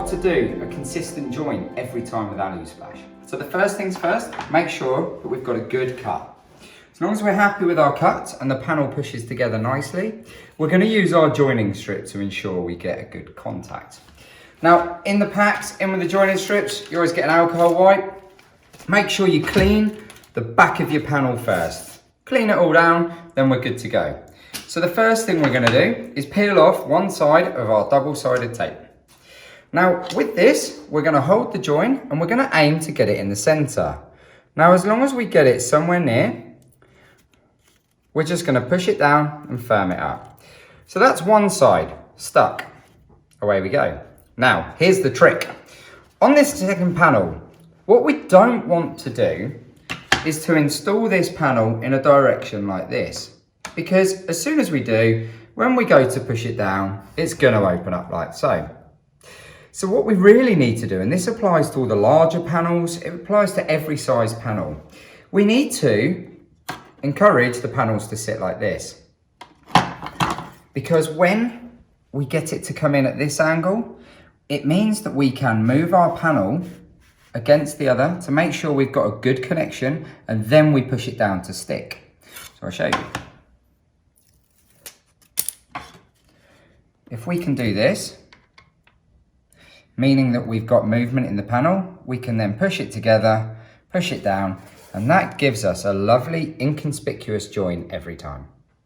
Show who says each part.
Speaker 1: to do a consistent join every time with AluSplash. So the first things first, make sure that we've got a good cut. As long as we're happy with our cut and the panel pushes together nicely, we're going to use our joining strip to ensure we get a good contact. Now, in the packs, in with the joining strips, you always get an alcohol wipe. Make sure you clean the back of your panel first. Clean it all down, then we're good to go. So the first thing we're going to do is peel off one side of our double-sided tape. Now, with this, we're going to hold the join and we're going to aim to get it in the center. Now, as long as we get it somewhere near, we're just going to push it down and firm it up. So that's one side stuck. Away we go. Now, here's the trick. On this second panel, what we don't want to do is to install this panel in a direction like this. Because as soon as we do, when we go to push it down, it's going to open up like so. So what we really need to do, and this applies to all the larger panels, it applies to every size panel. We need to encourage the panels to sit like this. Because when we get it to come in at this angle, it means that we can move our panel against the other to make sure we've got a good connection, and then we push it down to stick. So I'll show you. If we can do this, meaning that we've got movement in the panel, we can then push it together, push it down, and that gives us a lovely inconspicuous join every time.